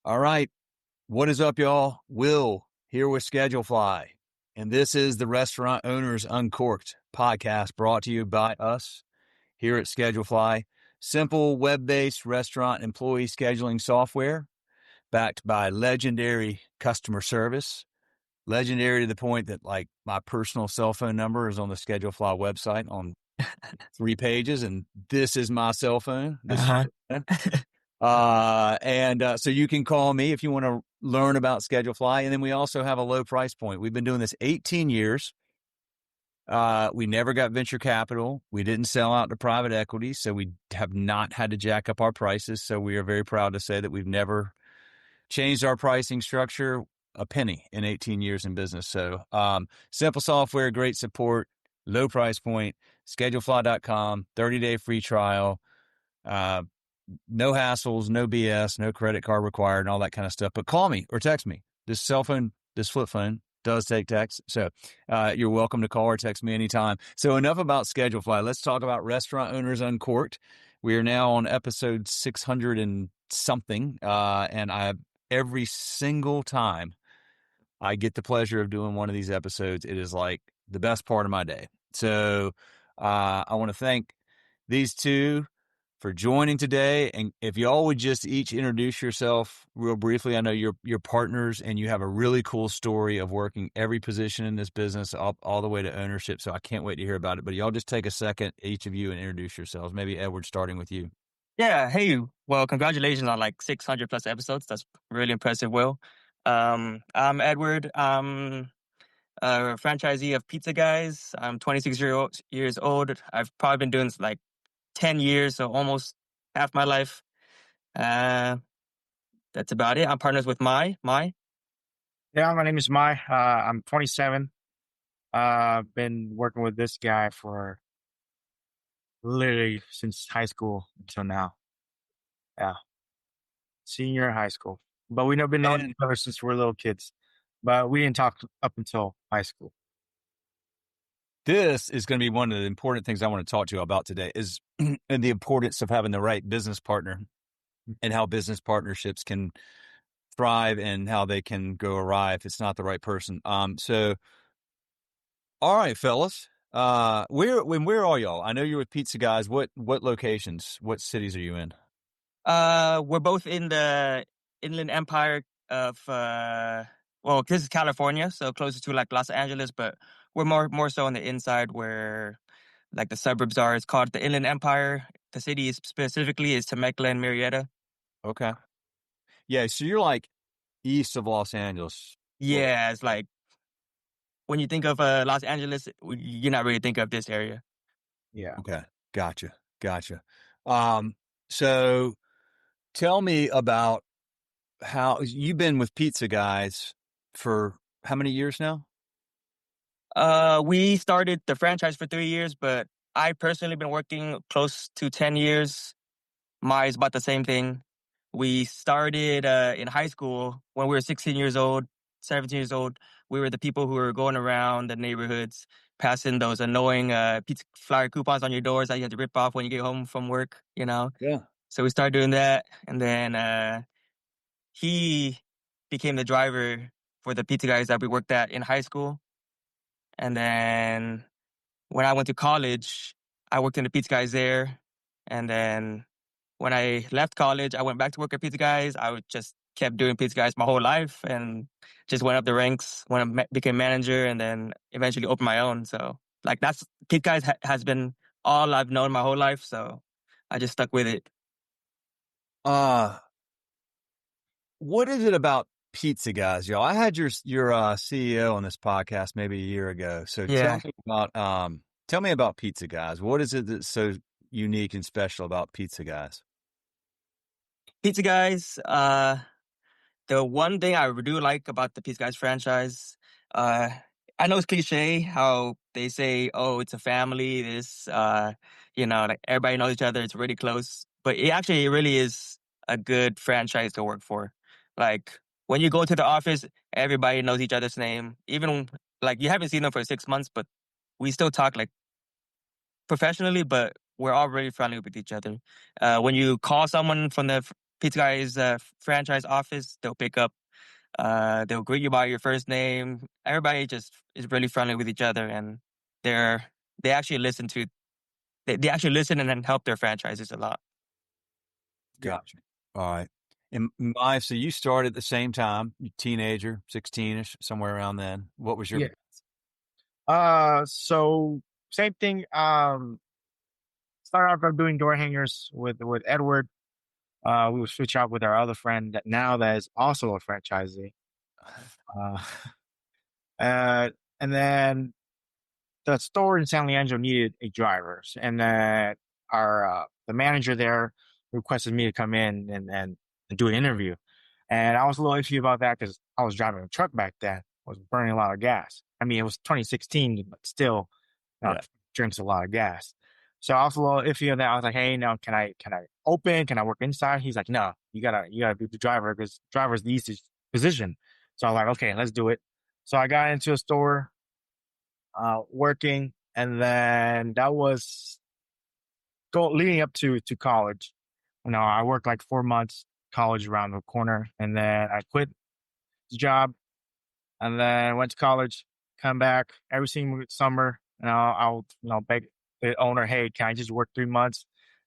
All right. What is up, y'all? Will here with Schedulefly. And this is the Restaurant Owners Uncorked podcast brought to you by us here at Schedulefly. Simple web-based restaurant employee scheduling software backed by legendary customer service. Legendary to the point that like my personal cell phone number is on the Schedulefly website on 3 pages. And this is my cell phone. So you can call me if you want to learn about Schedulefly. And then we also have a low price point. We've been doing this 18 years. We never got venture capital. We didn't sell out to private equity. So we have not had to jack up our prices. So we are very proud to say that we've never changed our pricing structure a penny in 18 years in business. So, simple software, great support, low price point, schedulefly.com, 30-day free trial. No hassles, no BS, no credit card required and all that kind of stuff. But call me or text me. This cell phone, this flip phone does take text. So you're welcome to call or text me anytime. So enough about Schedulefly. Let's talk about Restaurant Owners Uncorked. We are now on episode 600 and something. And every single time I get the pleasure of doing one of these episodes, it is like the best part of my day. So I want to thank these two for joining today. And if y'all would just each introduce yourself real briefly. I know you're partners and you have a really cool story of working every position in this business all the way to ownership. So I can't wait to hear about it. But y'all just take a second, each of you, and introduce yourselves. Maybe Edward, starting with you. Yeah. Hey, well, congratulations on like 600 plus episodes. That's really impressive, Will. I'm Edward. I'm a franchisee of Pizza Guys. I'm 26 years old. I've probably been doing this like 10 years, so almost half my life. That's about it. I'm partners with Mai. Yeah, my name is Mai. I'm 27. Been working with this guy for literally since high school until now. Yeah, senior high school. But we've been knowing each other since we're little kids. But we didn't talk up until high school. This is going to be one of the important things I want to talk to you about today is and the importance of having the right business partner and how business partnerships can thrive and how they can go awry if it's not the right person. So, all right, fellas, where are y'all? I know you're with Pizza Guys. What locations, what cities are you in? We're both in the Inland Empire of, well, this is California, so closer to like Los Angeles, but we're more so on the inside where like the suburbs are. It's called the Inland Empire. The city specifically is Temecula and Murrieta. Okay. Yeah. So you're like east of Los Angeles. Yeah, it's like when you think of Los Angeles, you're not really thinking of this area. Yeah. Okay. Gotcha. So tell me about how you've been with Pizza Guys for how many years now? We started the franchise for 3 years, but I personally been working close to 10 years. Mai's about the same thing. We started in high school when we were 16 years old, 17 years old. We were the people who were going around the neighborhoods, passing those annoying pizza flyer coupons on your doors that you had to rip off when you get home from work, you know? Yeah. So we started doing that. And then he became the driver for the Pizza Guys that we worked at in high school. And then when I went to college, I worked in the Pizza Guys there. And then when I left college, I went back to work at Pizza Guys. Just kept doing Pizza Guys my whole life and just went up the ranks when I became manager and then eventually opened my own. So like Pizza Guys has been all I've known my whole life. So I just stuck with it. What is it about Pizza Guys, y'all? I had your CEO on this podcast maybe a year ago. So Yeah. tell me about Pizza Guys. What is it that's so unique and special about Pizza Guys? Pizza Guys, the one thing I do like about the Pizza Guys franchise, I know it's cliche how they say, oh, it's a family, like everybody knows each other, it's really close. But it really is a good franchise to work for. Like when you go to the office, everybody knows each other's name. Even like you haven't seen them for 6 months, but we still talk like professionally, but we're all really friendly with each other. When you call someone from the Pizza Guy's franchise office, they'll pick up. They'll greet you by your first name. Everybody just is really friendly with each other, and they actually listen to they actually listen and then help their franchises a lot. Yeah. Gotcha. All right. And Mai, so you started at the same time, you teenager, 16ish, somewhere around then. What was your? Yeah. So same thing. Started off by doing door hangers with Edward. We would switch out with our other friend that is also a franchisee. Uh, and then the store in San Leandro needed a driver, and then the manager there requested me to come in and do an interview. And I was a little iffy about that because I was driving a truck back then. I was burning a lot of gas. I mean, it was 2016, but still, Yeah. drinks a lot of gas. So I was a little iffy on that. I was like, "Hey, no, can I open? Can I work inside?" He's like, "No, you gotta be the driver because driver's the easiest position." So I was like, "Okay, let's do it." So I got into a store, working, and then that was leading up to college. I worked like 4 months, college around the corner, and then I quit the job, and then went to college, come back every single summer, and I'll beg the owner, "Hey, can I just work 3 months?"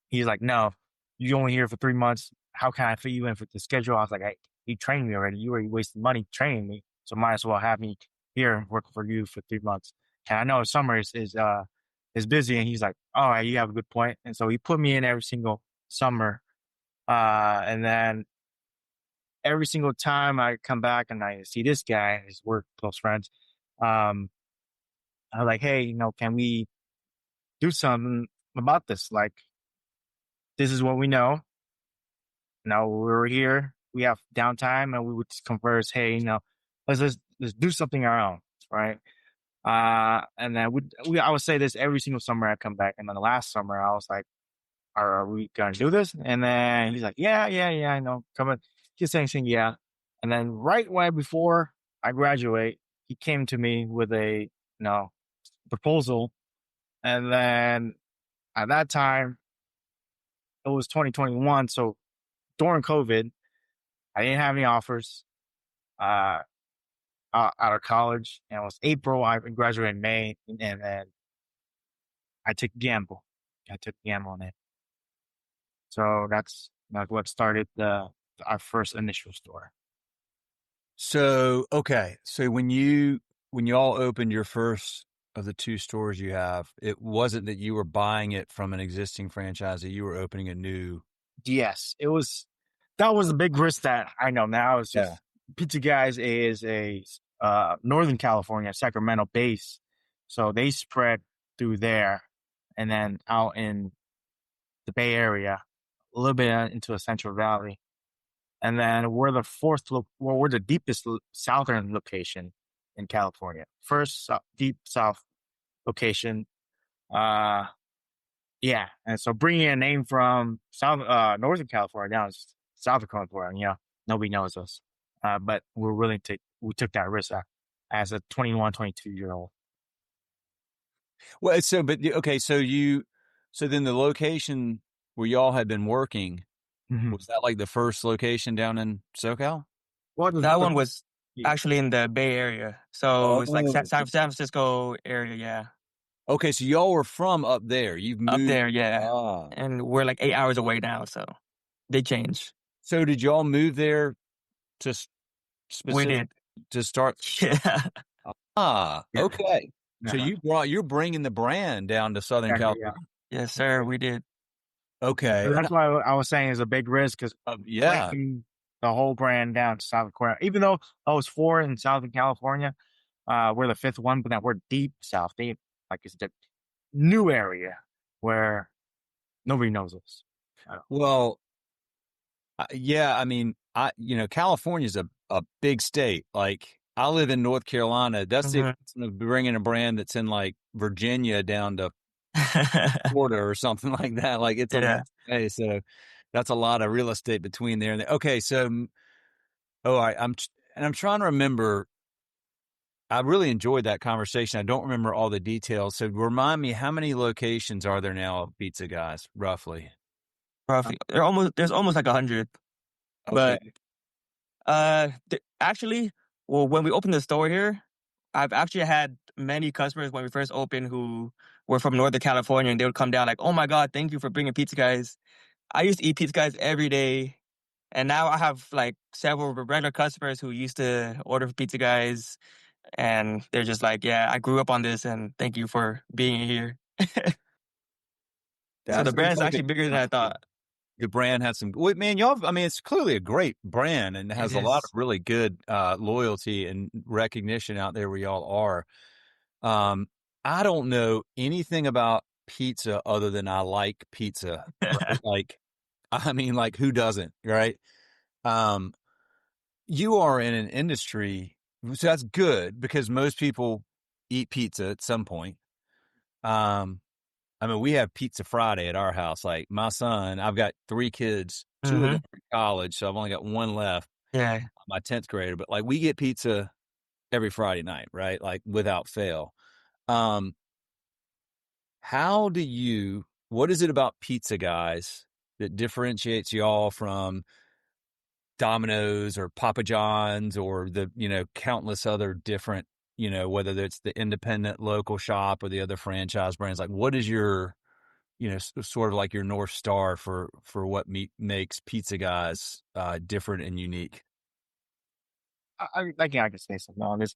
He's like, "No, you only here for 3 months. How can I fit you in for the schedule?" I was like, "Hey, you trained me already. You already wasted money training me, so might as well have me here work for you for 3 months." And I know summer is busy, and he's like, "All right, you have a good point." And so he put me in every single summer, and then every single time I come back and I see this guy, his work close friends, um, I'm like, "Hey, can we do something about this? Like, this is what we know. We're here. We have downtime, and we would just converse. Hey, let's do something our own, right?" And then I would say this every single summer I come back, and then the last summer I was like, "Are we gonna do this?" And then he's like, "Yeah, yeah, yeah, I know. Come on." He's saying, "Yeah." And then right before I graduate, he came to me with a proposal. And then at that time, it was 2021. So during COVID, I didn't have any offers uh, out of college. And it was April. I graduated in May. And then I took a gamble. I took a gamble on it. So that's what started our first initial store. So, okay. So when you all opened your first of the two stores you have, it wasn't that you were buying it from an existing franchisee, you were opening a new. Yes, that was a big risk that I know now. It's just Pizza Guys is a Northern California, Sacramento base. So they spread through there and then out in the Bay Area, a little bit into the Central Valley. And then we're we're the deepest southern location in California. First deep south location. Yeah. And so bringing a name from Northern California down to Southern California, nobody knows us. But we took that risk as a 21, 22-year-old. Well, okay. So then the location where y'all had been working, was that like the first location down in SoCal? Well, That one was actually in the Bay Area, so it's like San Francisco area. Yeah. Okay, so y'all were from up there. You've moved Up there, yeah. Ah. And we're like 8 hours away now, so they changed. So did y'all move there to We did. to start? Yeah. Ah, Yeah. okay. So Uh-huh. you're bringing the brand down to Southern California. Yes, sir. We did. Okay. So that's why I was saying it's a big risk because Yeah. bringing the whole brand down to Southern California, even though I was 4 in Southern California, we're the 5th one, but now we're deep south. It's the new area where nobody knows us. Well, yeah, I mean, California's a big state. Like I live in North Carolina. That's the equivalent of bringing a brand that's in like Virginia down to Florida or something like that. Like it's a long way. So that's a lot of real estate between there and there. Okay, so I'm trying to remember. I really enjoyed that conversation. I don't remember all the details. So remind me, how many locations are there now of Pizza Guys, roughly? Roughly, there's almost like 100. Okay. But actually, well, when we opened the store here, I've actually had many customers when we first opened who were from Northern California, and they would come down like, "Oh my God, thank you for bringing Pizza Guys." I used to eat Pizza Guys every day, and now I have like several regular customers who used to order for Pizza Guys, and they're just like, "Yeah, I grew up on this, and thank you for being here." So That the seems brand is like actually bigger than I thought. the brand has some, well, man, y'all, I mean, it's clearly a great brand and It has a lot of is. really good loyalty and recognition out there where y'all are. Um, I don't know anything about pizza other than I like pizza, right? Like, I mean, like who doesn't, right? Um, you are in an industry, so that's good because most people eat pizza at some point. Um, I mean, we have Pizza Friday at our house. Like my son, I've got 3 kids, 2 of them Hmm. are in college, so I've only got 1 left, Yeah. my 10th grader. But like we get pizza every Friday night, right? Like without fail. Um, how do you? What is it about Pizza Guys that differentiates y'all from Domino's or Papa John's or the countless other different whether it's the independent local shop or the other franchise brands? Like, what is your sort of like your North Star for what makes Pizza Guys different and unique? I think I can say something on this.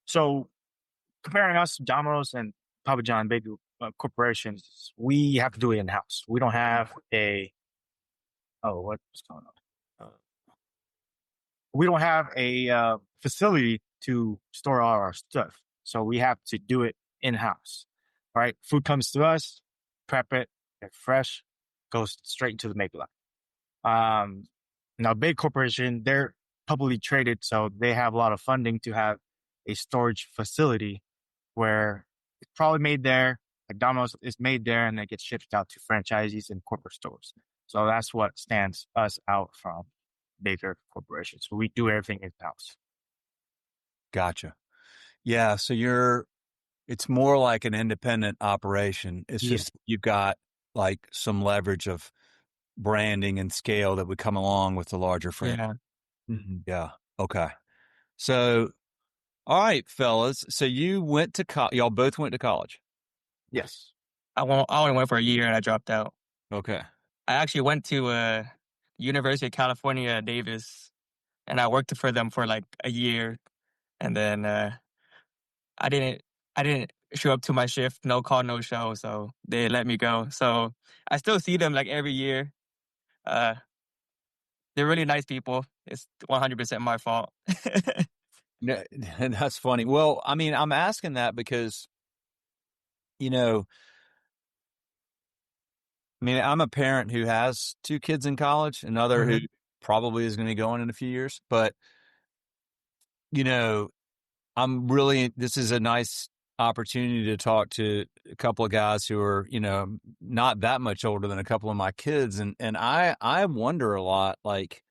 So comparing us, Domino's and Papa John big corporations, we have to do it in house. We don't have a what's going on? We don't have a facility to store all our stuff, so we have to do it in house. Right, food comes to us, prep it, it's fresh, goes straight into the make line. Um, Now, big corporation, they're publicly traded, so they have a lot of funding to have a storage facility where it's probably made there. Like Domino's is made there, and it gets shipped out to franchisees and corporate stores. So that's what stands us out from bigger corporations. So we do everything in house. Gotcha. Yeah, so it's more like an independent operation. It's Yeah. just you've got like some leverage of branding and scale that would come along with the larger franchise. Yeah. Mhm. Yeah. Okay. So, all right, fellas. So you went to y'all both went to college. Yes. I only went for a year and I dropped out. Okay. I actually went to University of California, Davis, and I worked for them for like a year, and then I didn't I didn't show up to my shift, no call, no show, so they let me go. So I still see them like every year. Uh, they're really nice people. It's 100% my fault. No, that's funny. Well, I mean, I'm asking that because, you know, I mean, I'm a parent who has 2 kids in college, another who Hmm. probably is going to go in a few years. But, you know, this is a nice opportunity to talk to a couple of guys who are, not that much older than a couple of my kids. And I wonder a lot, like,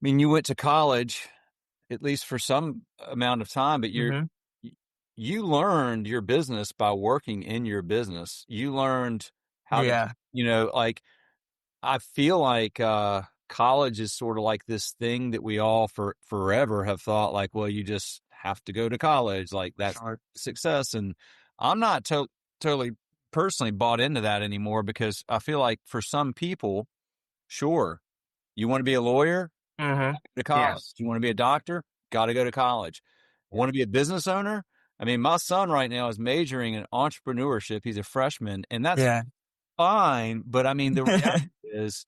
I mean, you went to college, at least for some amount of time, but Hmm. you learned your business by working in your business. You learned how to, Yeah, like I feel like college is sort of like this thing that we all for forever have thought like, well, you just have to go to college, like that's sure. success. And I'm not totally personally bought into that anymore because I feel like for some people, sure, you want to be a lawyer, Hmm. to college. Yes. You want to be a doctor? Got to go to college. Yeah. Want to be a business owner? I mean, my son right now is majoring in entrepreneurship. He's a freshman, and that's Yeah. fine. But I mean, the reality is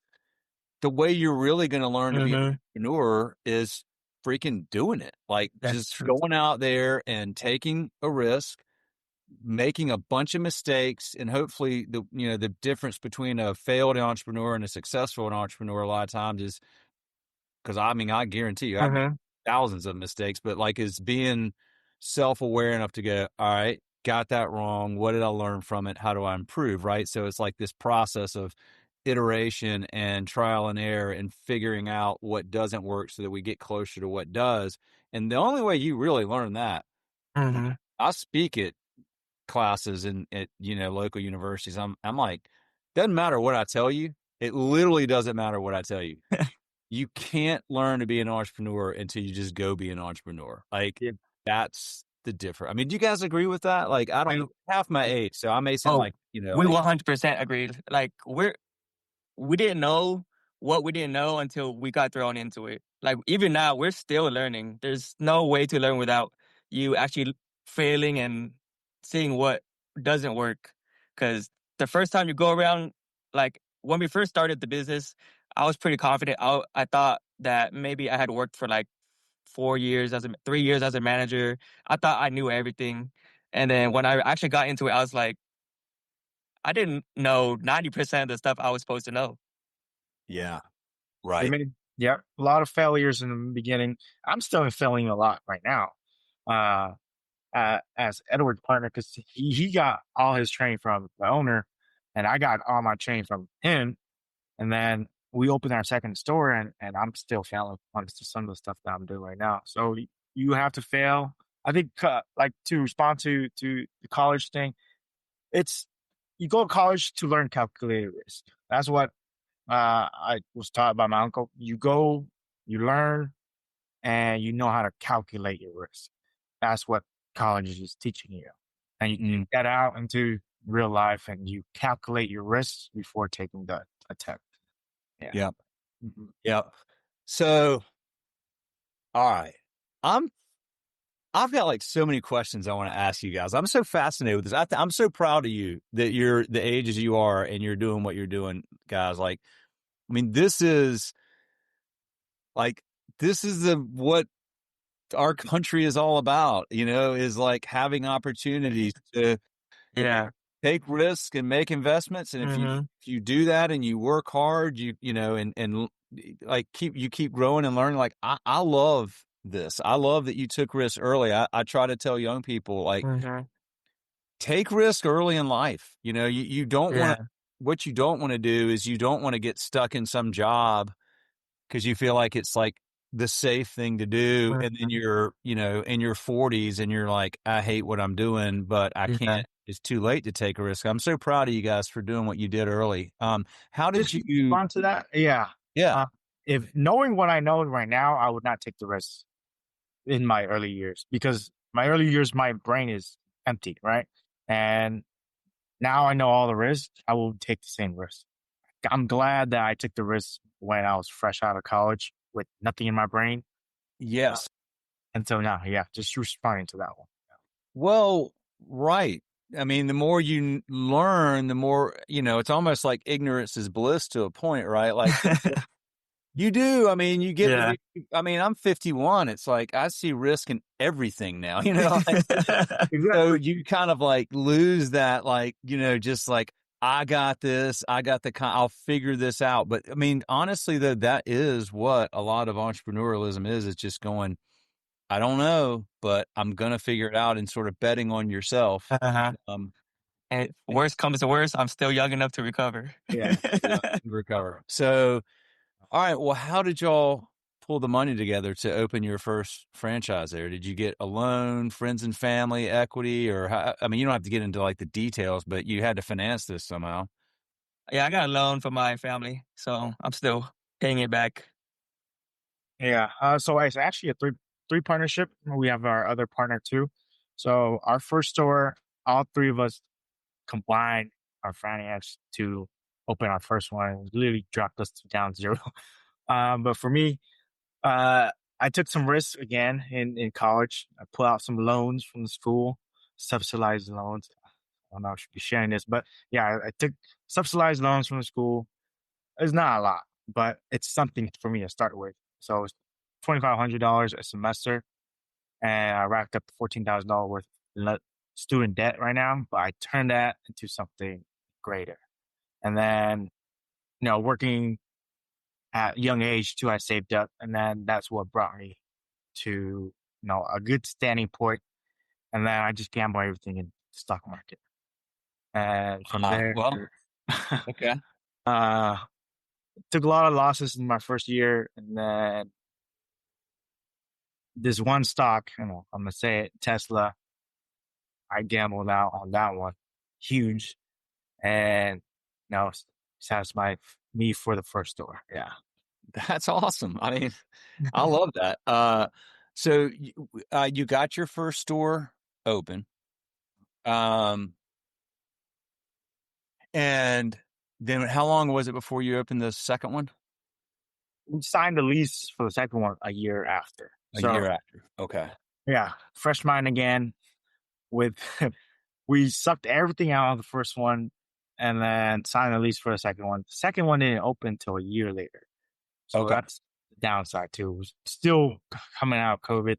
the way you're really going to learn to be an Hmm. entrepreneur is freaking doing it. Like That's just true. going out there and taking a risk, making a bunch of mistakes, and hopefully the difference between a failed entrepreneur and a successful entrepreneur a lot of times is because I mean, I guarantee you, I've made Hmm. thousands of mistakes, but like is being self aware enough to go, all right, got that wrong. What did I learn from it? How do I improve? Right. So it's like this process of iteration and trial and error and figuring out what doesn't work so that we get closer to what does. And the only way you really learn that, Hmm. I speak at classes at local universities. I'm like, doesn't matter what I tell you. It literally doesn't matter what I tell you. You can't learn to be an entrepreneur until you just go be an entrepreneur. Like, Yeah. that's the difference. I mean, do you guys agree with that? Like, I don't We, half my age, so I may sound oh, like, you know, we 100% agreed. Like we didn't know what we didn't know until we got thrown into it. Like even now, we're still learning. There's no way to learn without you actually failing and seeing what doesn't work. Because the first time you go around, like when we first started the business, I was pretty confident. I thought that maybe I had worked for like 3 years as a manager. I thought I knew everything. And then when I actually got into it, I was like, I didn't know 90% of the stuff I was supposed to know. yeah, They right. made, yeah, a lot of failures in the beginning. I'm still failing a lot right now. Uh, as Edward's partner, because he got all his training from the owner, and I got all my training from him. And then we opened our second store, and I'm still failing on some of the stuff that I'm doing right now. So you have to fail. I think, like to respond to the college thing, it's you go to college to learn calculated risk. That's what I was taught by my uncle. You go, you learn, and you know how to calculate your risk. That's what college is teaching you. And you Mm, take that out into real life and you calculate your risks before taking the attempt. Yeah. yeah, Mhm. yeah. So, all right. I'm I've got like so many questions I want to ask you guys. I'm so fascinated with this. I'm so proud of you that you're the age as you are and you're doing what you're doing, guys. Like, I mean, like this is the what our country is all about, is like having opportunities to Yeah. take risks and make investments. And Mm-hmm. if you do that and you work hard, and like keep growing and learning. Like I love this. I love that you took risks early. I try to tell young people like Mm-hmm. take risk early in life. You don't want to, Yeah. what you don't want to do is you don't want to get stuck in some job because you feel like it's like the safe thing to do. And then Mhm. you're, in your 40s and you're like, I hate what I'm doing, but I Yeah. can't. It's too late to take a risk. I'm so proud of you guys for doing what you did early. How did Just you? respond to that. Yeah. Yeah. Uh, if knowing what I know right now, I would not take the risk in my early years because my early years, my brain is empty, right? And now I know all the risks. I will take the same risk. I'm glad that I took the risk when I was fresh out of college with nothing in my brain. Uh, Yes. and so now, yeah, just responding to that one. Well, right. I mean, the more you learn, the more, it's almost like ignorance is bliss to a point, right? Like you do. I mean, Yeah. I mean, I'm 51. It's like I see risk in everything now, like, so Exactly. you kind of like lose that, like, just like, I got this, I'll figure this out. But I mean, honestly, though, that is what a lot of entrepreneurialism is. It's just going, I don't know, but I'm going to figure it out and sort of betting on yourself. Uh-huh. Um, And worst comes to worst, I'm still young enough to recover. Yeah. yeah, recover. So, all right. Well, how did y'all pull the money together to open your first franchise there? Did you get a loan, friends and family, equity, or how, I mean, you don't have to get into like the details, but you had to finance this somehow. Yeah, I got a loan from my family, so I'm still paying it back. Yeah. So it's actually a three partnership. We have our other partner too. So our first store, all three of us combined our finance to open our first one. It literally dropped us to down zero. But for me, I took some risks again in college. I pulled out some loans from the school, subsidized loans. I don't know if I should be sharing this, but yeah, I took subsidized loans from the school. It's not a lot, but it's something for me to start with. So it's $2,500 a semester, and I racked up $14,000 worth of student debt right now. But I turned that into something greater. And then, working at a young age too, I saved up, and then that's what brought me to a good standing point. And then I just gamble everything in the stock market, and from there, Well, okay. uh, took a lot of losses in my first year, and then this one stock, I'm gonna say it, Tesla. I gambled out on that one, huge, and satisfied me for the first store. Yeah. That's awesome. I mean, I love that. So you got your first store open. Um, and then how long was it before you opened the second one? We signed the lease for the second one a year after. A So year after. Okay. yeah, fresh mind again with we sucked everything out of the first one and then signed the lease for the second one. The second one didn't open until a year later. So Okay. that's the downside too. It was still coming out of COVID.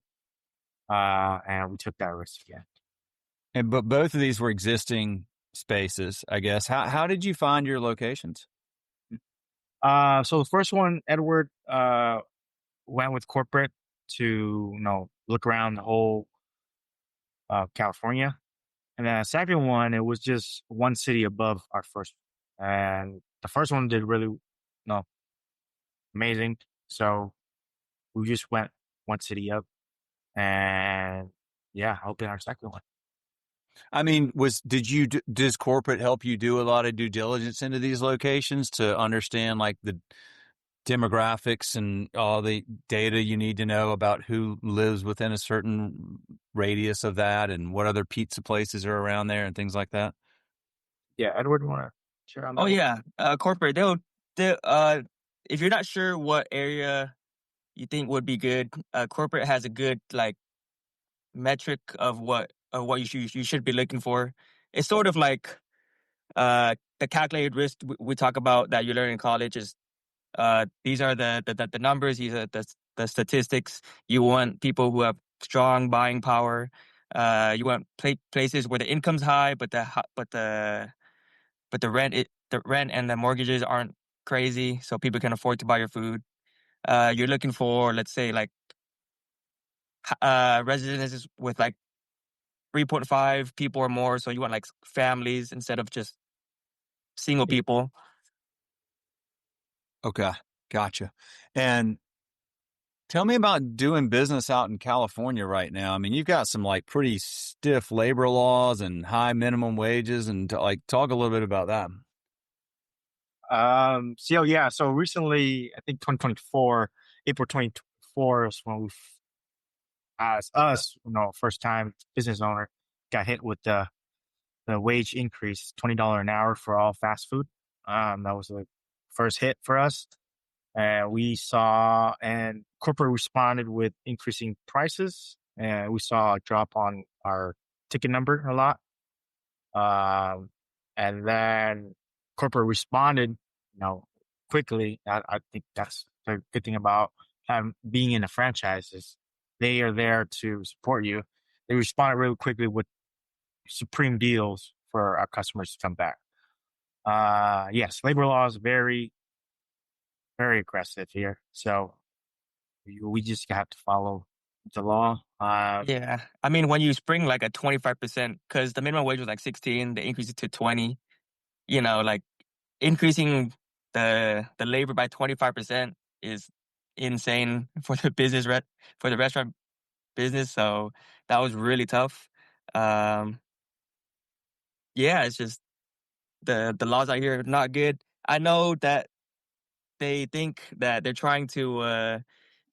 And we took that risk again. But both of these were existing spaces, I guess. How did you find your locations? So the first one, Edward, went with corporate to, look around the whole California. And then the second one, it was just one city above our first. And the first one did really, amazing. So we just went one city up and yeah, opened our second one. I mean, does corporate help you do a lot of due diligence into these locations to understand like the demographics and all the data you need to know about who lives within a certain radius of that and what other pizza places are around there and things like that? Yeah, Edward, want to share on that Oh one? yeah, corporate. They if you're not sure what area you think would be good, corporate has a good like metric of what you should be looking for. It's sort of like the calculated risk we talk about that you learn in college is these are the numbers, these are the statistics. You want people who have strong buying power. You want places where the income's high, but the rent and the mortgages aren't crazy, so people can afford to buy your food. You're looking for, let's say, like residences with like 3.5 people or more. So you want like families instead of just single people. Okay. Gotcha. And tell me about doing business out in California right now. I mean, you've got some like pretty stiff labor laws and high minimum wages, and like talk a little bit about that. So recently, I think 2024, April 2024 is when we, as us, first time business owner, got hit with the wage increase, $20 an hour for all fast food. That was the first hit for us. And we saw, and corporate responded with increasing prices. And we saw a drop on our ticket number a lot. And then corporate responded, quickly. I think that's the good thing about being in a franchise is they are there to support you. They responded really quickly with supreme deals for our customers to come back. Yes, labor law is very, very aggressive here. So we just have to follow the law. Yeah. I mean, when you spring like a 25%, because the minimum wage was like 16, they increased it to 20, like increasing the labor by 25% is insane for the for the restaurant business. So that was really tough. Um, yeah, it's just the laws out here are not good. I know that they think that they're trying to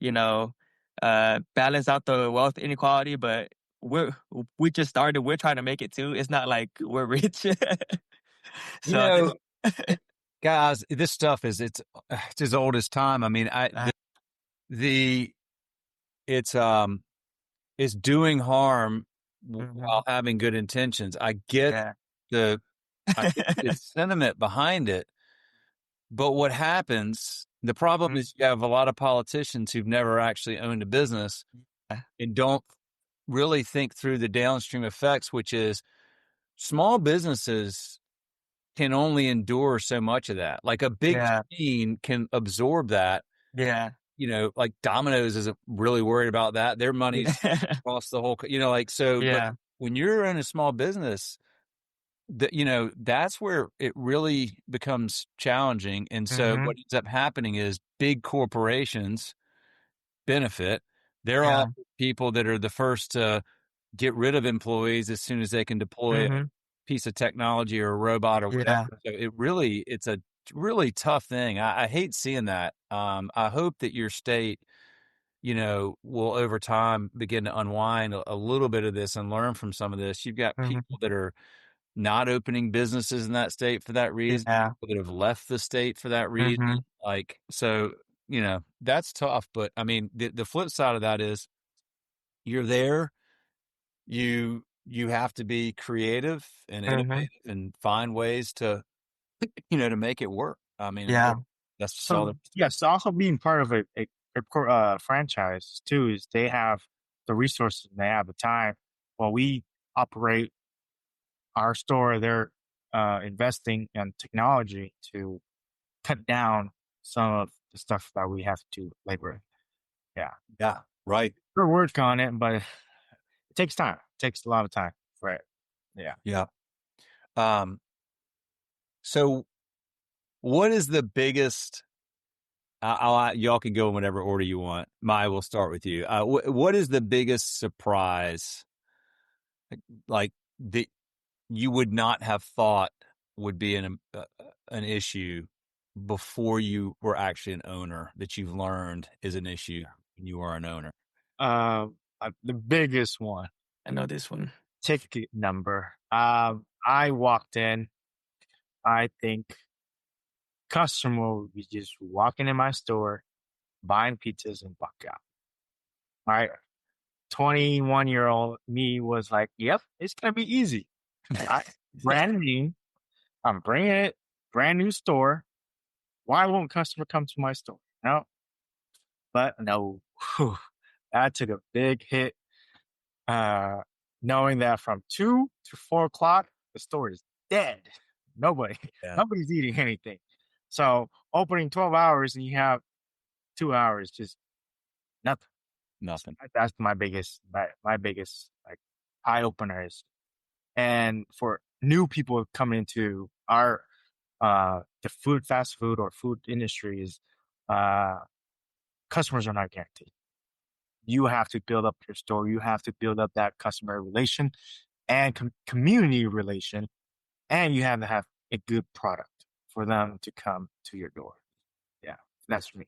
you know balance out the wealth inequality, but we just started. We're trying to make it too. It's not like we're rich. You So know, guys, this stuff it's as old as time. I mean, the it's it's doing harm while mhm, having good intentions. yeah. The I get the sentiment behind it, but what happens? The problem Mhm, is you have a lot of politicians who've never actually owned a business yeah. and don't really think through the downstream effects, which is small businesses can only endure so much of that. Like a big Yeah. chain can absorb that. Yeah. Like Domino's isn't really worried about that. Their money's Yeah. across the whole, like so. But Yeah. when you're in a small business, that's where it really becomes challenging. And so Mhm. what ends up happening is big corporations benefit. They're all Yeah. people that are the first to get rid of employees as soon as they can deploy a Mhm. piece of technology or a robot or whatever. Yeah. So it's a really tough thing. I hate seeing that. I hope that your state, will over time begin to unwind a little bit of this and learn from some of this. You've got Mhm. people that are not opening businesses in that state for that reason, Yeah. people that have left the state for that reason. Mhm. Like, so, that's tough. But I mean, the flip side of that is you're there, you have to be creative and Mhm. innovative and find ways to make it work. I mean, Yeah. that's just all So there is to it. yes, also being part of a franchise too is they have the resources and they have the time. While we operate our store, they're investing in technology to cut down some of the stuff that we have to labor. Yeah, Yeah, right. we're working on it, but it takes time. It takes a lot of time for it. Yeah. Yeah. Um, so what is the biggest y'all can go in whatever order you want. Mai, we'll start with you. What is the biggest surprise, like that you would not have thought would be an issue before you were actually an owner that you've learned is an issue when you are an owner? The biggest one, I know this one. ticket number. I walked in. I think customer would be just walking in my store, buying pizzas and walk out. All right. 21-year-old me was like, yep, it's going to be easy. I brand new. I'm bringing it, brand new store. Why won't customer come to my store? No, but no, that took a big hit. Uh, Knowing that from 2 to 4 o'clock, the store is dead. Nobody, Yeah, nobody's eating anything. So opening 12 hours and you have 2 hours, just nothing. nothing. That's my biggest like eye opener is, and for new people coming into our the fast food or food industry is uh customers are not guaranteed. You have to build up your store. You have to build up that customer relation and community relation, and you have to have a good product for them to come to your door. Yeah, that's me.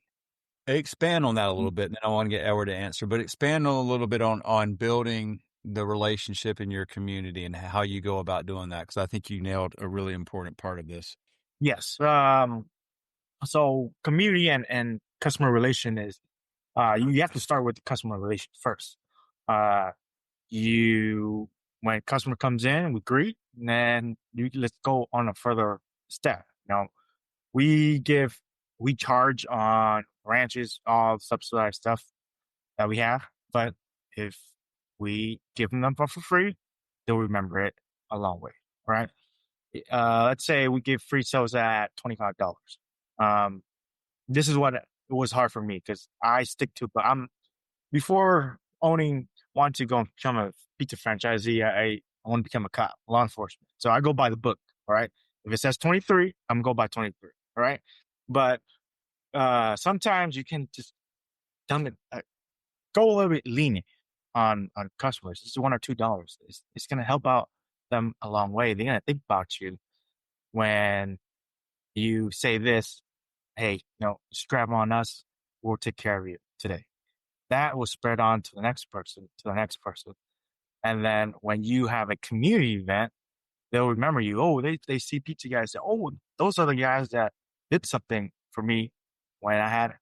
Expand on that a little bit, and then I want to get Edward to answer. But expand on a little bit on building the relationship in your community and how you go about doing that, because I think you nailed a really important part of this. Yes. So community and customer relation is you have to start with the customer relation first. Uh, you when customer comes in, we greet, and then let's go on a further step. We give we charge on ranches all subsidized stuff that we have, but if we give them for free, they'll remember it a long way, right? Let's say we give free sales at $25. Um, this is what it was hard for me because I stick to, but before want to go and become a pizza franchisee, I want to become a cop, law enforcement. So I go by the book. All right. If it says 23, I'm going to go by 23. All right. But sometimes you can just dumb it, go a little bit lenient on customers. It's $1 or $2. It's going to help out them a long way. They're going to think about you when you say this, hey, just grab on us. We'll take care of you today. That will spread on to the next person, to the next person. And then when you have a community event, they'll remember you. Oh, they see pizza guys. Say, oh, those are the guys that did something for me when I had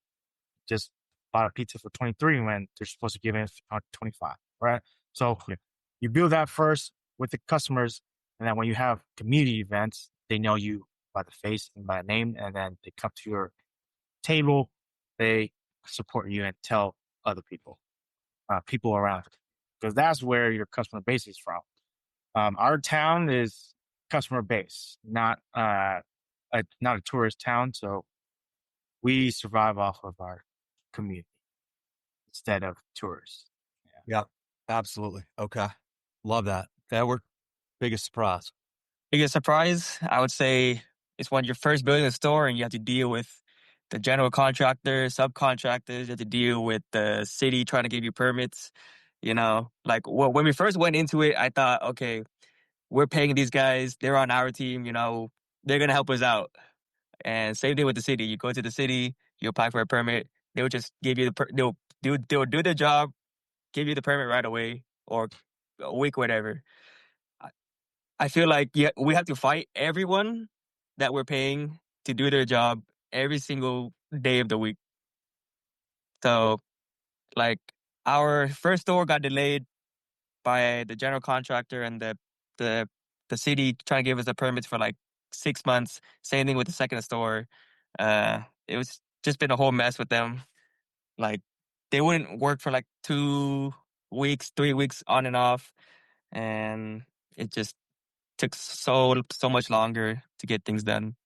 just bought a pizza for 23 when they're supposed to give it 25, right? So you build that first with the customers. And then when you have community events, they know you by the face and by name. And then they come to your table, they support you and tell other people around, because that's where your customer base is from. Our town is customer base, not a tourist town, so we survive off of our community instead of tourists. Yeah, absolutely. Okay, love that. Edward, biggest surprise. Biggest surprise, I would say, is when you're first building a store and you have to deal with the general contractor, subcontractors. You have to deal with the city trying to give you permits. Like when we first went into it, I thought, okay, we're paying these guys. They're on our team. They're gonna help us out. And same thing with the city. You go to the city, you apply for a permit. They will just give you they'll do the job, give you the permit right away or a week, whatever. I, I feel like yeah, we have to fight everyone that we're paying to do their job every single day of the week. So like our first store got delayed by the general contractor and the the city trying to give us the permits for like 6 months. Same thing with the second store. It was just been a whole mess with them. Like they wouldn't work for like 2 weeks, 3 weeks on and off, and it just took so much longer to get things done.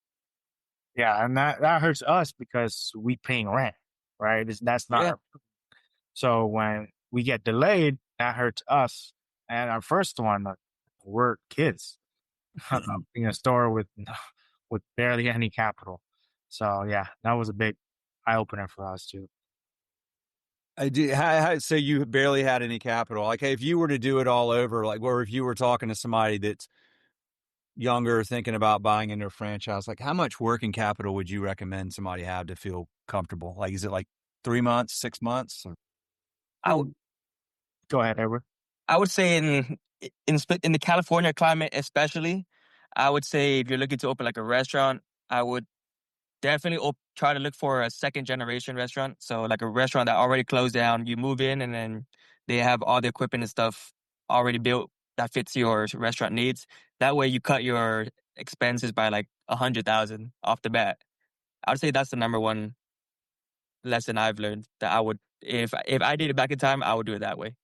Yeah, and that hurts us because we paying rent, right? That's not Yeah. our, so when we get delayed, that hurts us. And our first one, we're kids in a store with with barely any capital. So yeah, that was a big eye opener for us too. I do. So you barely had any capital. Like, if you were to do it all over, like, or if you were talking to somebody that's younger, thinking about buying into a franchise, like, how much working capital would you recommend somebody have to feel comfortable? Like, is it like 3 months, 6 months? Or? I w- Go ahead, Edward. I would say in the California climate especially, I would say if you're looking to open like a restaurant, I would definitely try to look for a second generation restaurant. So like a restaurant that already closed down, you move in and then they have all the equipment and stuff already built that fits your restaurant needs. That way you cut your expenses by like 100,000 off the bat. I would say that's the number one lesson I've learned that I would if I did it back in time, I would do it that way.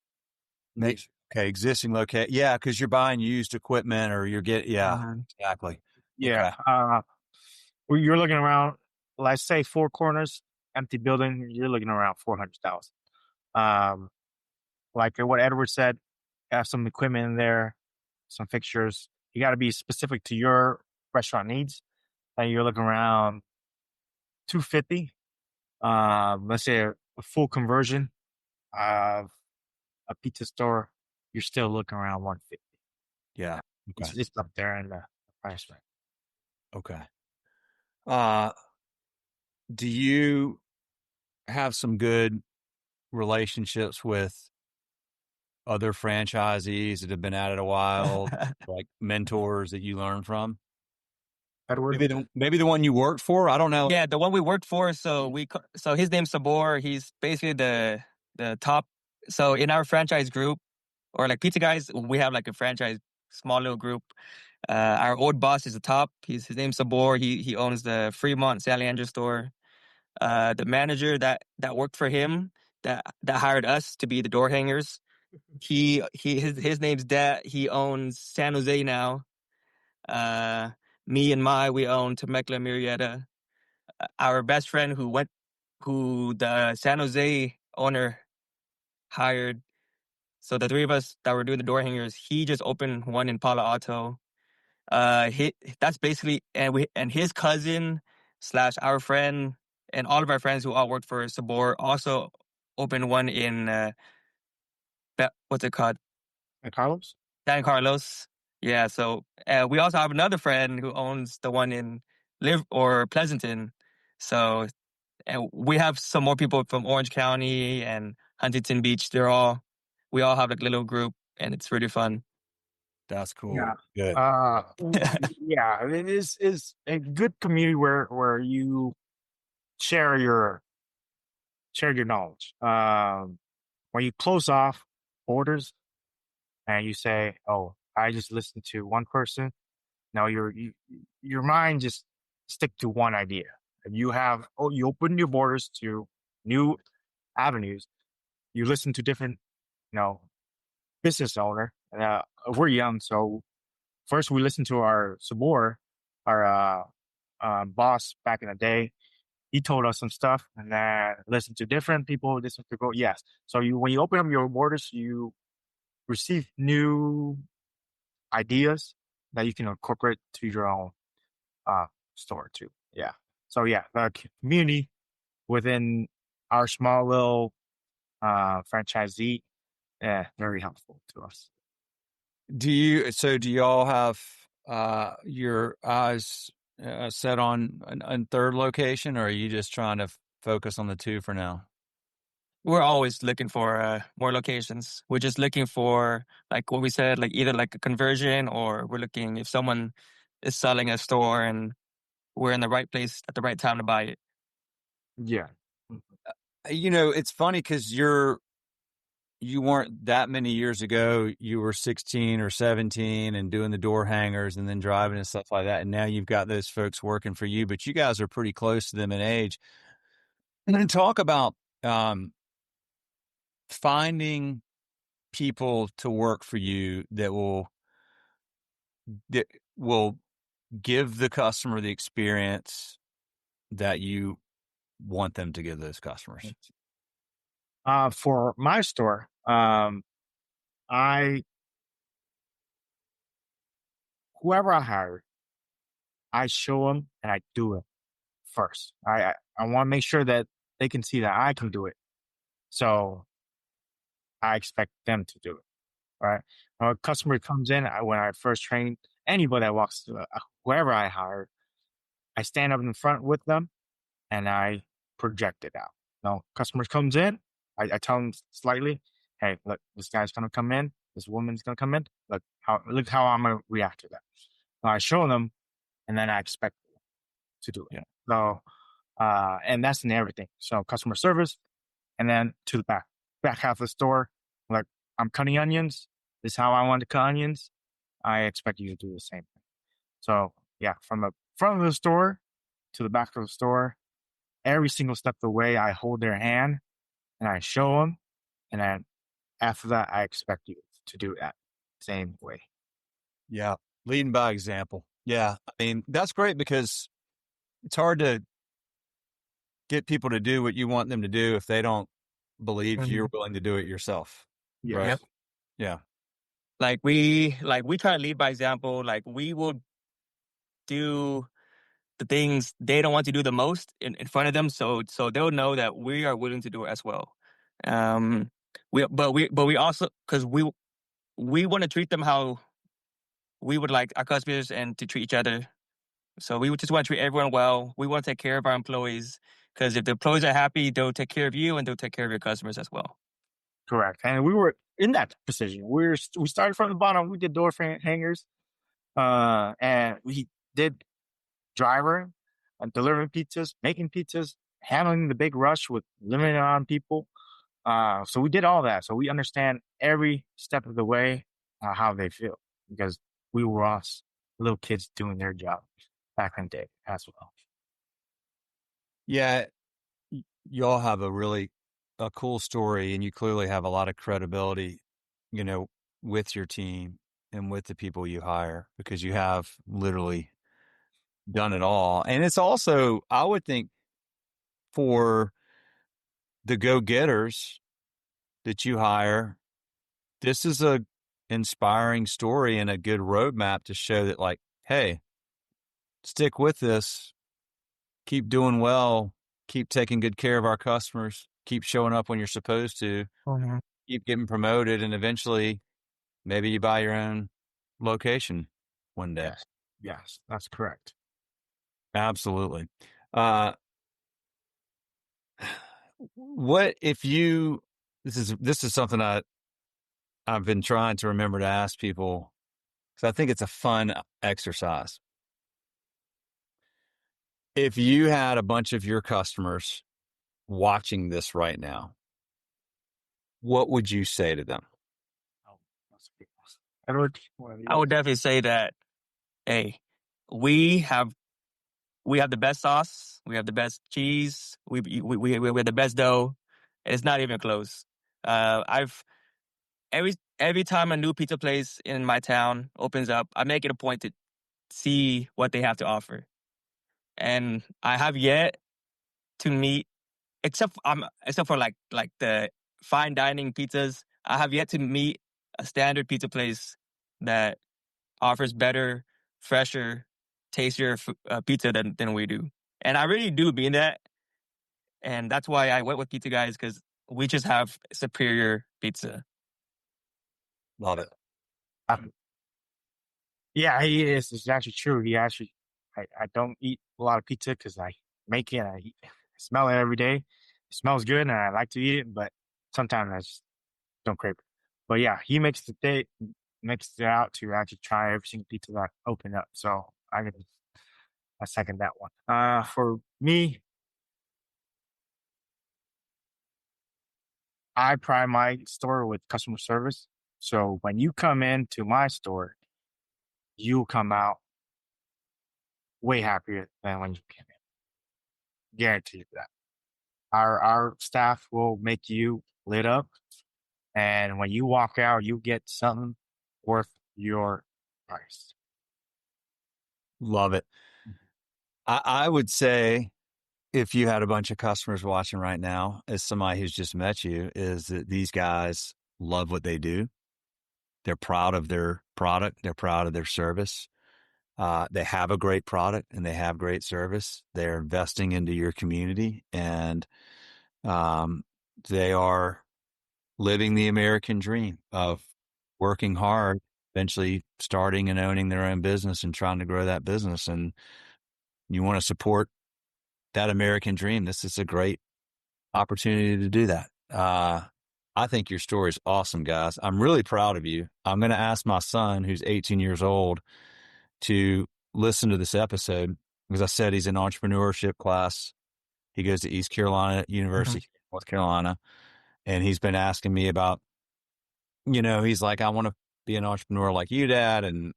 Okay, existing location. Yeah, because you're buying used equipment or yeah, exactly. Yeah. Okay. You're looking around, let's say four corners, empty building, you're looking around 400,000. Um, like what Edward said, have some equipment in there, some fixtures. You got to be specific to your restaurant needs. And you're looking around 250. Let's say a full conversion of a pizza store, you're still looking around 150. Yeah. Okay. It's up there in the price range. Okay. Uh, do you have some good relationships with other franchisees that have been at it a while, like mentors that you learn from? Edward? Maybe the one you worked for. I don't know. Yeah, the one we worked for. So his name's Sabor. He's basically the top. So in our franchise group, or like pizza guys, we have like a franchise small little group. Our old boss is the top. His name's Sabor. He owns the Fremont San Leandro store. The manager that worked for him that hired us to be the door hangers. His name's Dat. He owns San Jose now. Uh, Me and we own Temecula Murrieta. Our best friend who the San Jose owner hired. So the three of us that were doing the door hangers, he just opened one in Palo Alto. That's basically and his cousin slash our friend and all of our friends who all worked for Sabor also opened one in what's it called? And Carlos? San Carlos. Yeah. So we also have another friend who owns the one in Live or Pleasanton. So and we have some more people from Orange County and Huntington Beach. We all have like a little group, and it's really fun. That's cool. Yeah. Good. Yeah, it is a good community where you share your knowledge. When you close off borders and you say, "Oh, I just listened to one person," no, your mind just stick to one idea. If you open your borders to new avenues, you listen to different, you know, business owner. We're young, so first we listened to our Sabor, our boss back in the day. He told us some stuff, and then listen to different people. Listen to go. Yes. So when you open up your borders, you receive new ideas that you can incorporate to your own uh, store too. Yeah. So yeah, the community within our small little franchisee, yeah, very helpful to us. Do you all have your eyes set on a third location, or are you just trying to focus on the two for now? We're always looking for more locations. We're just looking for, like what we said, like either like a conversion, or we're looking if someone is selling a store and we're in the right place at the right time to buy it. Yeah. It's funny because you weren't that many years ago. You were 16 or 17 and doing the door hangers and then driving and stuff like that. And now you've got those folks working for you, but you guys are pretty close to them in age. And then talk about finding people to work for you that will give the customer the experience that you want them to give those customers. For my store, I whoever I hire, I show them and I do it first. I want to make sure that they can see that I can do it. So I expect them to do it. Right. When a customer comes in, when I first train anybody that walks, whoever I hire, I stand up in front with them and I project it out. Now, customers comes in, I tell them slightly, hey, look, this guy's gonna come in, this woman's gonna come in. Look how I'm gonna react to that. So I show them, and then I expect them to do it. Yeah. So, and that's in everything. So customer service, and then to the back half of the store, like I'm cutting onions. This is how I want to cut onions. I expect you to do the same thing. So yeah, from the front of the store to the back of the store, every single step of the way, I hold their hand and I show them. And then after that, I expect you to do that same way. Yeah. Leading by example. Yeah. I mean, that's great because it's hard to get people to do what you want them to do if they don't believe you're willing to do it yourself. Yes. Right. Yep. Yeah. We try to lead by example. Like we will do the things they don't want to do the most in front of them, so they'll know that we are willing to do it as well. We also, because we want to treat them how we would like our customers and to treat each other. So we just want to treat everyone well. We want to take care of our employees, because if the employees are happy, they'll take care of you and they'll take care of your customers as well. Correct. And we were in that position. We started from the bottom. We did door hangers, and we did driver, delivering pizzas, making pizzas, handling the big rush with limited on people. So we did all that. So we understand every step of the way how they feel, because we were us little kids doing their job back in the day as well. Yeah. Y'all have a cool story, and you clearly have a lot of credibility, you know, with your team and with the people you hire, because you have literally done it all. And it's also, I would think, for the go-getters that you hire, this is a inspiring story and a good roadmap to show that, like, hey, stick with this, keep doing well, keep taking good care of our customers, keep showing up when you're supposed to, keep getting promoted, and eventually maybe you buy your own location one day. Yes, that's correct. Absolutely. What if you, this is something I've been trying to remember to ask people, because I think it's a fun exercise. If you had a bunch of your customers watching this right now, what would you say to them? Edward, I would definitely say that, hey, we have the best sauce, we have the best cheese, we have the best dough. It's not even close. I've every time a new pizza place in my town opens up, I make it a point to see what they have to offer. And I have yet to meet, except for like the fine dining pizzas, I have yet to meet a standard pizza place that offers better, fresher, tastier pizza than we do. And I really do mean that. And that's why I went with Pizza Guys, because we just have superior pizza. Love it. Yeah, he is. It's actually true. He actually I don't eat a lot of pizza because I make it. I smell it every day. It smells good, and I like to eat it, but sometimes I just don't crave it. But yeah, he makes it out to actually try every single pizza that I open up. So I second that one. For me, I pride my store with customer service. So when you come into my store, you'll come out way happier than when you came in. Guarantee you that. Our staff will make you lit up, and when you walk out, you get something worth your price. Love it. I would say if you had a bunch of customers watching right now, as somebody who's just met you, is that these guys love what they do. They're proud of their product. They're proud of their service. They have a great product and they have great service. They're investing into your community, and they are living the American dream of working hard, eventually starting and owning their own business and trying to grow that business. And you want to support that American dream. This is a great opportunity to do that. I think your story is awesome, guys. I'm really proud of you. I'm going to ask my son, who's 18 years old, to listen to this episode because I said he's in entrepreneurship class. He goes to East Carolina Mhm. University, North Carolina, and he's been asking me about, he's like, I want to be an entrepreneur like you, Dad. And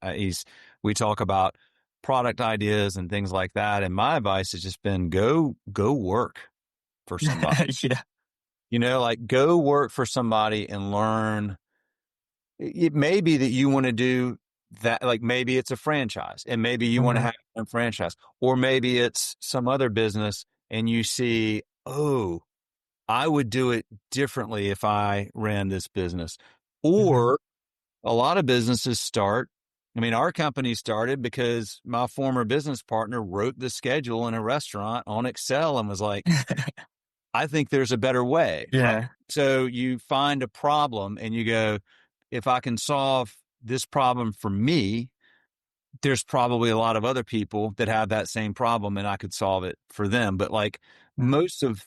we talk about product ideas and things like that. And my advice has just been go work for somebody. Yeah. Like go work for somebody and learn. It may be that you want to do that. Like maybe it's a franchise and maybe you want to Mhm. have a franchise, or maybe it's some other business and you see, oh, I would do it differently if I ran this business. Mhm. Or a lot of businesses start. I mean, our company started because my former business partner wrote the schedule in a restaurant on Excel and was like, I think there's a better way, right? Yeah. So you find a problem and you go, if I can solve this problem for me, there's probably a lot of other people that have that same problem and I could solve it for them. But like Mhm. most of,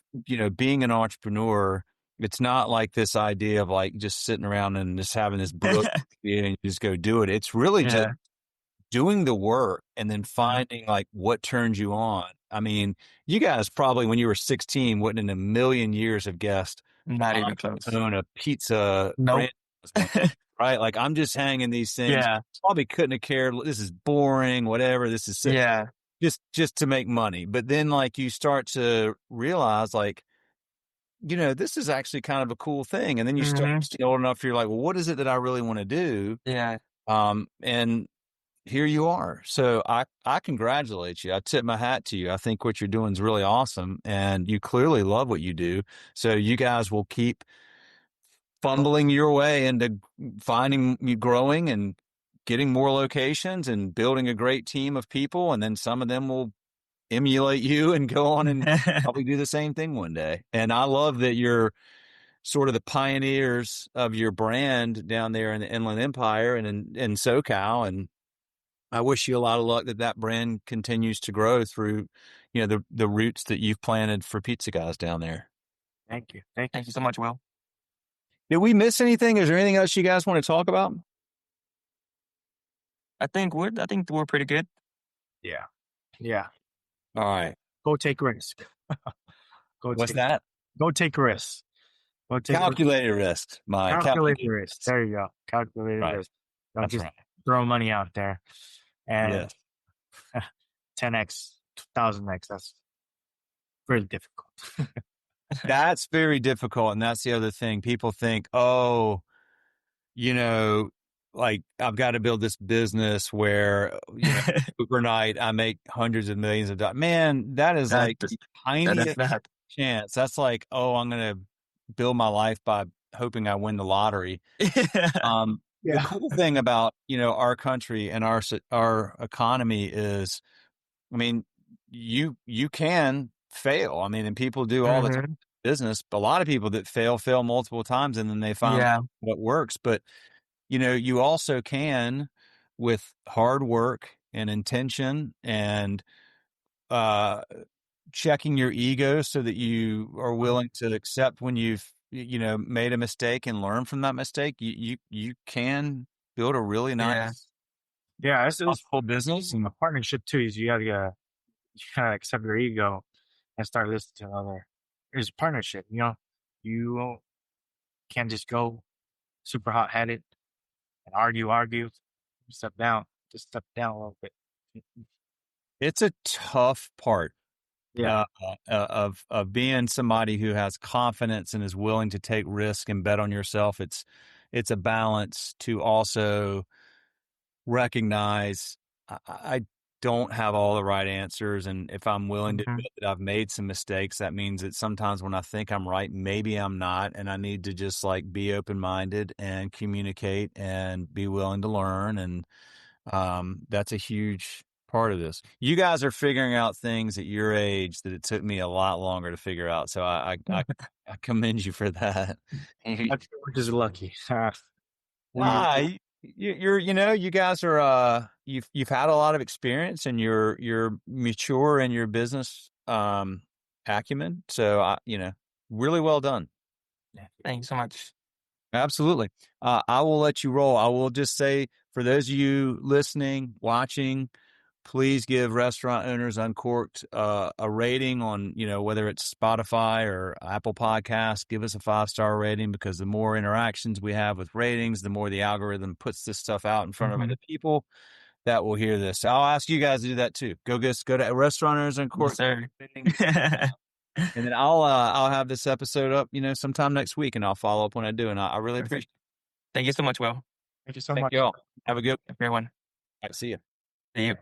being an entrepreneur, it's not like this idea of like just sitting around and just having this brilliant idea and you just go do it. It's really just Yeah. doing the work and then Mhm. finding like what turns you on. I mean, you guys probably when you were 16 wouldn't in a million years have guessed Not I'm even close. gonna own a pizza Nope. franchise one day, right? Like I'm just hanging these things. Yeah. Probably couldn't have cared. This is boring, whatever. This is Yeah. just to make money. But then like you start to realize like, this is actually kind of a cool thing. And then you start Hmm. to get old enough, you're like, well, what is it that I really want to do? Yeah. And here you are. So I congratulate you. I tip my hat to you. I think what you're doing is really awesome and you clearly love what you do. So you guys will keep fumbling your way into finding you growing and getting more locations and building a great team of people. And then some of them will emulate you and go on and probably do the same thing one day. And I love that you're sort of the pioneers of your brand down there in the Inland Empire and in SoCal. And I wish you a lot of luck that brand continues to grow through, the roots that you've planted for Pizza Guys down there. Thank you. Thank you. Thank you so much, Will. Did we miss anything? Is there anything else you guys want to talk about? I think we're pretty good. Yeah. Yeah. All right. Go take risk. Go What's take that? go take risks. Go take Calculated risk. My calculated calculated risk. risk. There you go. Calculated Right. risk. Don't That's just right. throw money out there. And Yes. 10x, 1000x. That's really difficult. That's very difficult. And that's the other thing. People think, oh, you know, like I've got to build this business where, overnight I make hundreds of millions of dollars. Man, that is That like does, the that does tiniest not. chance. That's like, oh, I'm going to build my life by hoping I win the lottery. The Yeah. cool thing about, our country and our economy is, I mean, you can fail. I mean, and people do all the time Hmm. in business. But a lot of people that fail multiple times and then they find Yeah. what works. But, you also can with hard work and intention and checking your ego so that you are willing to accept when you've made a mistake and learn from that mistake, you can build a really Yeah. nice Yeah, it's profitable business. a partnership too. Is you gotta accept your ego and start listening to other. It's a partnership. You can't just go super hot headed and argue. Step down, just step down a little bit. It's a tough part Yeah. of being somebody who has confidence and is willing to take risk and bet on yourself. It's a balance to also recognize I don't have all the right answers, and if I'm willing to Hmm. admit that I've made some mistakes, that means that sometimes when I think I'm right, maybe I'm not, and I need to just like be open minded and communicate and be willing to learn, and that's a huge part of this. You guys are figuring out things at your age that it took me a lot longer to figure out, so I commend you for that. We're just lucky. We Ah, you guys are you've had a lot of experience and you're mature in your business acumen. So really well done. Thank you so much. Absolutely. I will let you roll. I will just say for those of you listening, watching, please give Restaurant Owners Uncorked a rating on, whether it's Spotify or Apple Podcasts. Give us a 5-star rating, because the more interactions we have with ratings, the more the algorithm puts this stuff out in front of other people that will hear this. I'll ask you guys to do that too. Go to Restaurant Owners Yes, Uncorked. sir. And then I'll have this episode up, sometime next week, and I'll follow up when I do. And I really Perfect. appreciate Thank you so much, Will. Thank you so it. Thank much. you all. Have a good. Everyone. See you. See you.